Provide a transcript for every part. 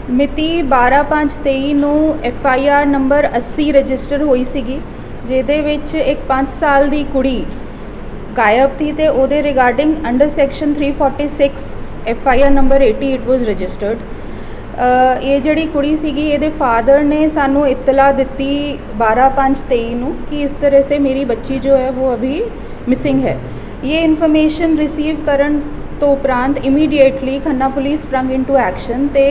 ਮਿਤੀ 12/5/23 ਨੂੰ FIR number 80 register ਹੋਈ ਸੀਗੀ, ਜਿਹਦੇ ਵਿੱਚ ਇੱਕ 5 ਸਾਲ ਦੀ ਕੁੜੀ ਗਾਇਬ ਥੀ ਤੇ ਉਹਦੇ regarding under section 346 FIR number 80 it was registered. ਇਹ ਜਿਹੜੀ ਕੁੜੀ ਸੀਗੀ ਇਹਦੇ ਫਾਦਰ ਨੇ ਸਾਨੂੰ इत्तला ਦਿੱਤੀ 12/5/23 ਨੂੰ कि इस तरह से मेरी बच्ची जो है वो अभी मिसिंग है। ये इन्फॉर्मेशन रिसीव ਕਰਨ ਤੋਂ ਉਪਰੰਤ immediately Khanna police sprung into action ਤੇ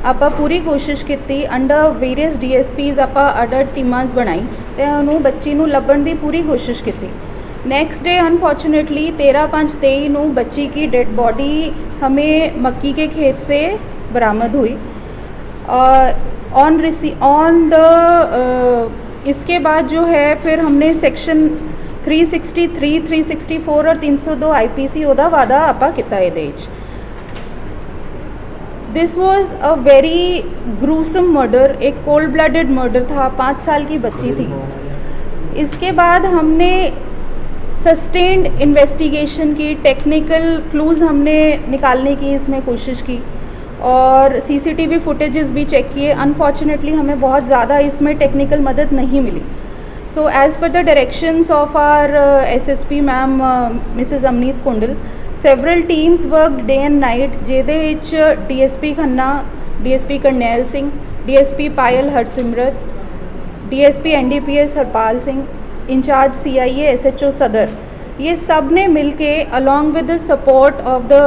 ਆਪਾਂ ਪੂਰੀ ਕੋਸ਼ਿਸ਼ ਕੀਤੀ ਅੰਡਰ ਵੇਰੀਅਸ DSPs ਆਪਾਂ ਅਡਰ ਟੀਮਾਂ ਬਣਾਈ ਤੇ ਉਹਨੂੰ ਬੱਚੀ ਨੂੰ ਲੱਭਣ ਦੀ ਪੂਰੀ ਕੋਸ਼ਿਸ਼ ਕੀਤੀ। नेक्स्ट डे अनफॉर्चुनेटली 13/5/23 ਨੂੰ बच्ची की डेड बॉडी हमें मक्की के खेत से बरामद हुई। ऑन द इसके बाद जो है फिर हमने सेक्शन 363, 364 और 302 IPC ਉਹਦਾ ਵਾਦਾ ਆਪਾਂ ਕੀਤਾ ਇਹਦੇ ਵਿੱਚ। This was a very gruesome murder, एक कोल्ड ब्लडेड मर्डर था। 5 साल की बच्ची थी। इसके बाद हमने सस्टेन्ड इन्वेस्टिगेशन की, टेक्निकल क्लूज़ हमने निकालने की इसमें कोशिश की और CCTV फुटेजेस भी चेक किए। अनफॉर्चुनेटली हमें बहुत ज़्यादा इसमें टेक्निकल मदद नहीं मिली। So as per the directions of our SSP ma'am Mrs Amneet Kundal, several teams work day and night, ਜਿਹਦੇ ਵਿੱਚ DSP Khanna, DSP Karnail Singh, DSP Payal Harsimrat, DSP NDPS Harpal Singh, incharge CIA SHO Sadar, ये सब ने मिलके along with the support of the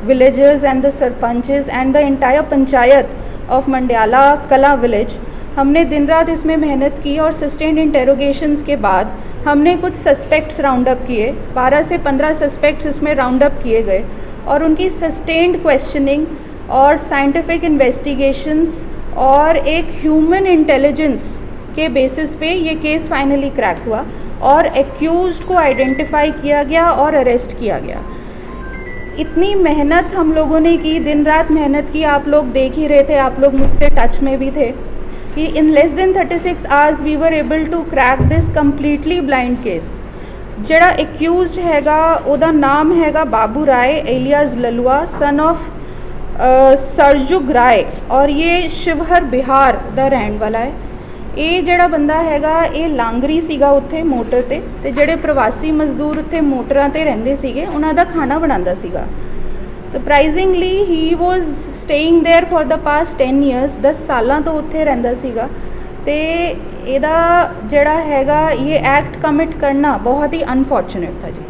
villagers and the sarpanches and the entire panchayat of Mandiala Kala village, हमने दिन रात इसमें मेहनत की और सस्टेन्ड इंटेरोगेशंस के बाद हमने कुछ सस्पेक्ट्स राउंड अप किए। 12 से 15 सस्पेक्ट्स इसमें राउंड अप किए गए और उनकी सस्टेन्ड क्वेश्चनिंग और साइंटिफिक इन्वेस्टिगेशंस और एक ह्यूमन इंटेलिजेंस के बेसिस पे ये केस फाइनली क्रैक हुआ और एक्यूज्ड को आइडेंटिफाई किया गया और अरेस्ट किया गया। इतनी मेहनत हम लोगों ने की, दिन रात मेहनत की, आप लोग देख ही रहे थे, आप लोग मुझसे टच में भी थे कि in less than 36 hours we were able to crack this completely blind case. ਜਿਹੜਾ एक्यूज्ड हैगा ਉਹਦਾ नाम हैगा बाबू राय alias Lalua, son of Sarjug राय, और ये शिवहर बिहार ਦਾ ਰਹਿਣ ਵਾਲਾ ਹੈ। ਇਹ ਜਿਹੜਾ ਬੰਦਾ ਹੈਗਾ ਇਹ ਲਾਂਗਰੀ ਸੀਗਾ ਉੱਥੇ ਮੋਟਰ ਤੇ ਜਿਹੜੇ ਪ੍ਰਵਾਸੀ ਮਜ਼ਦੂਰ ਉੱਥੇ ਮੋਟਰਾਂ ਤੇ ਰਹਿੰਦੇ ਸੀਗੇ ਉਹਨਾਂ ਦਾ ਖਾਣਾ ਬਣਾਉਂਦਾ ਸੀਗਾ। Surprisingly he was staying there for the past 10 years, 10 ਸਾਲਾਂ ਤੋਂ ਉੱਥੇ ਰਹਿੰਦਾ ਸੀਗਾ ਤੇ ਇਹਦਾ ਜਿਹੜਾ ਹੈਗਾ ਇਹ ਐਕਟ ਕਮਿਟ ਕਰਨਾ ਬਹੁਤ ਹੀ ਅਨਫੋਰਚੂਨੇਟ था जी।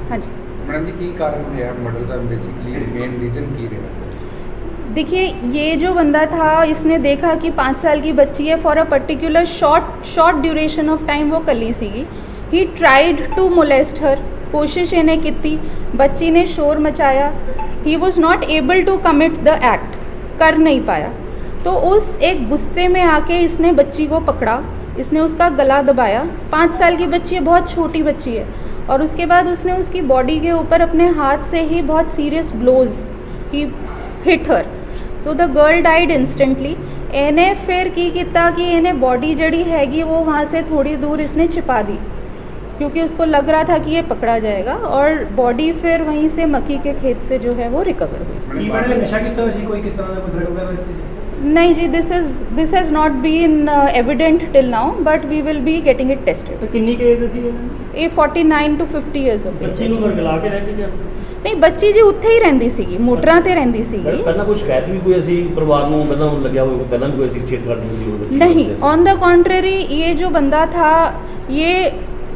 हाँ जी मैडम जी, की कारण है मर्डर का बेसिकली मेन रीजन की रहा? देखिए, ये जो बंदा था इसने देखा कि 5 साल की बच्ची है, for a particular short duration of time वो कली सीगी। He tried to molest her, कोशिश इन्हें की, बच्ची ने शोर मचाया, he was not able to commit the act, कर नहीं पाया। तो उस एक गुस्से में आके इसने बच्ची को पकड़ा, इसने उसका गला दबाया। 5 साल की बच्ची है, बहुत छोटी बच्ची है, और उसके बाद उसने उसकी बॉडी के ऊपर अपने हाथ से ही बहुत serious blows he hit her. So the girl died instantly. इन्हें फिर की किया कि इन्हें बॉडी जड़ी हैगी वो वहाँ से थोड़ी दूर इसने छिपा दी, क्योंकि उसको लग रहा था कि ये पकड़ा जाएगा, और बॉडी फिर वहीं से मक्की के खेत से जो है वो रिकवर हुई। नहीं जी, this has not been evident till now, but we will be getting it tested. कितनी की एज सी? ये 49 to 50 ईयर्स ऑफ बच्ची ਨੂੰ ਵਰਗਲਾ ਕੇ ਰਹਿ ਕੇ नहीं, बच्ची जी उत्थे ही रहंदी सीगी, मोटरां ते रहंदी सीगी। ਪਹਿਲਾਂ ਕੁਝ ਸ਼ਿਕਾਇਤ ਵੀ ਕੋਈ ਅਸੀਂ ਪਰਿਵਾਰ ਨੂੰ ਪਹਿਲਾਂ ਲੱਗਿਆ ਹੋਵੇ, ਪਹਿਲਾਂ ਵੀ ਕੋਈ ਅਸੀਂ ਛੇੜਖਾਨੀ ਹੋਈ? नहीं, ऑन द कॉन्ट्रेरी ये जो बंदा था ये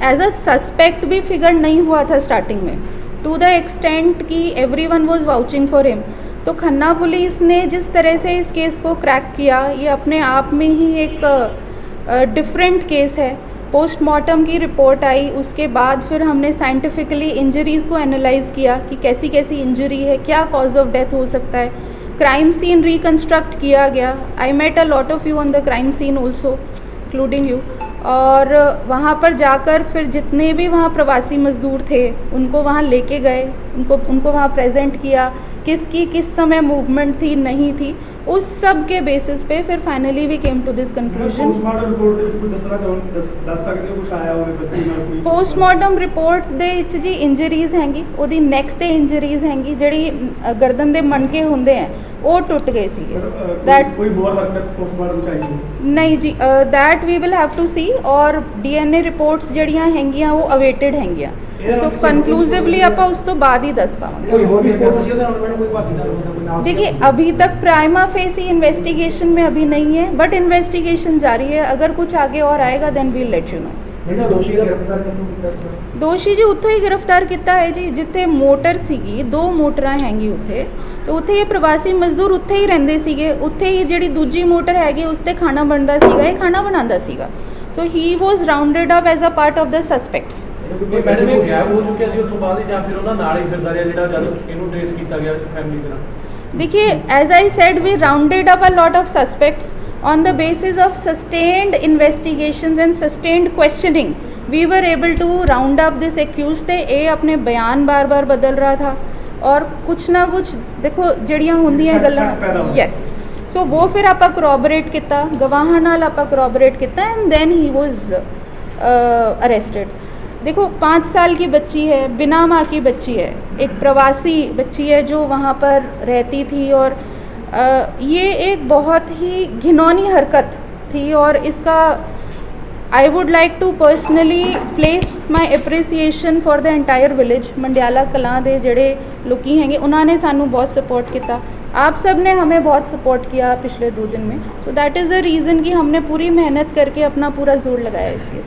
एज अ सस्पेक्ट भी फिगर नहीं हुआ था स्टार्टिंग में, टू द एक्सटेंट कि everyone was vouching for him. तो खन्ना पुलिस ने जिस तरह से इस केस को क्रैक किया, ये अपने आप में ही एक डिफरेंट केस है। पोस्टमार्टम की रिपोर्ट आई, उसके बाद फिर हमने साइंटिफिकली इंजरीज़ को एनालाइज़ किया कि कैसी कैसी इंजरी है, क्या कॉज ऑफ डेथ हो सकता है। क्राइम सीन रिकन्स्ट्रक्ट किया गया। I met a lot of you on the crime scene also, including you. और वहाँ पर जाकर फिर जितने भी वहाँ प्रवासी मज़दूर थे उनको वहाँ लेके गए, उनको वहाँ प्रेजेंट किया, किसकी किस समय मूवमेंट थी नहीं थी, उस सब के बेसिस पे फिर finally we came to this conclusion. Postmortem report दे विच जी इंजरीज़ हैंगी, ओदी नैक ते इंजरीज़ हैंगी, जिहड़ी गर्दन दे मणके हुंदे हैं ਉਹ ਟੁੱਟ ਗਏ ਸੀਗੇ दैट कोई और हरकत पोस्टमार्टम चाहिए नहीं जी that we will have to see और डीएनए रिपोर्ट्स ਜਿਹੜੀਆਂ ਹੈਗੀਆਂ ਉਹ ਅਵੇਟਡ ਹੈਗੀਆਂ ਸੋ ਕਨਕਲੂਸਿਵਲੀ ਆਪਾਂ ਉਸ ਤੋਂ ਬਾਅਦ ਹੀ ਦੱਸ ਪਾਵਾਂਗੇ कोई और भी स्पोर्ट ਸੀ ਉਹਦੇ ਨਾਲ ਮੈਨੂੰ ਕੋਈ ਭਾਗੀਦਾਰ ਹੋਣਾ ਕੋਈ ਨਾਮ देखिए अभी तक प्राइमा फेसी इन्वेस्टिगेशन में अभी नहीं है बट इन्वेस्टिगेशन जारी है अगर कुछ आगे और आएगा then we'll let you know ਜਿਹੜਾ ਦੋਸ਼ੀ ਗ੍ਰਿਫਤਾਰ ਕੀਤਾ ਦੋਸ਼ੀ ਜੀ ਉੱਥੋਂ ਹੀ ਗ੍ਰਿਫਤਾਰ ਕੀਤਾ ਹੈ ਜੀ ਜਿੱਥੇ ਮੋਟਰ ਸੀਗੀ 2 ਮੋਟਰਾਂ ਹੈਗੀ ਉੱਥੇ ਤੇ ਉੱਥੇ ਇਹ ਪ੍ਰਵਾਸੀ ਮਜ਼ਦੂਰ ਉੱਥੇ ਹੀ ਰਹਿੰਦੇ ਸੀਗੇ ਉੱਥੇ ਹੀ ਜਿਹੜੀ ਦੂਜੀ ਮੋਟਰ ਹੈਗੀ ਉਸ ਤੇ ਖਾਣਾ ਬਣਦਾ ਸੀਗਾ ਇਹ ਖਾਣਾ ਬਣਾਉਂਦਾ ਸੀਗਾ so he was rounded up as a part of the suspects madam ਇਹ ਗਾਇਬ ਹੋ ਚੁੱਕਿਆ ਸੀ ਉਸ ਤੋਂ ਬਾਅਦ ਹੀ ਜਾਂ ਫਿਰ ਉਹਨਾਂ ਨਾਲ ਹੀ ਫਿਰਦਾ ਰਿਹਾ ਜਿਹੜਾ ਜਦ ਇਹਨੂੰ ਟ੍ਰੇਸ ਕੀਤਾ ਗਿਆ ਫੈਮਿਲੀ ਦੇ ਨਾਲ देखिए as I said we rounded up a lot of suspects on the basis of sustained investigations and sustained questioning we were able to round up this accused ਤੇ ਇਹ ਆਪਣੇ ਬਿਆਨ ਬਾਰ-ਬਾਰ ਬਦਲ ਰਹਾ था और कुछ ना कुछ देखो ਜਿਹੜੀਆਂ ਹੁੰਦੀਆਂ ਗੱਲਾਂ yes so वो फिर ਆਪਾਂ corroborate ਕੀਤਾ ਗਵਾਹਾਂ ਨਾਲ ਆਪਾਂ corroborate ਕੀਤਾ and then he was arrested देखो 5 साल की बच्ची है बिना माँ की बच्ची है एक प्रवासी बच्ची है जो वहाँ पर रहती थी और ये एक बहुत ही घिनौनी हरकत थी और इसका I would like to personally place my appreciation for the entire village Mandiala Kalan दे जड़े लोकी हैंगे उन्होंने सानू बहुत सपोर्ट किया आप सब ने हमें बहुत सपोर्ट किया पिछले 2 दिन में so that is the reason कि हमने पूरी मेहनत करके अपना पूरा जोर लगाया इस केस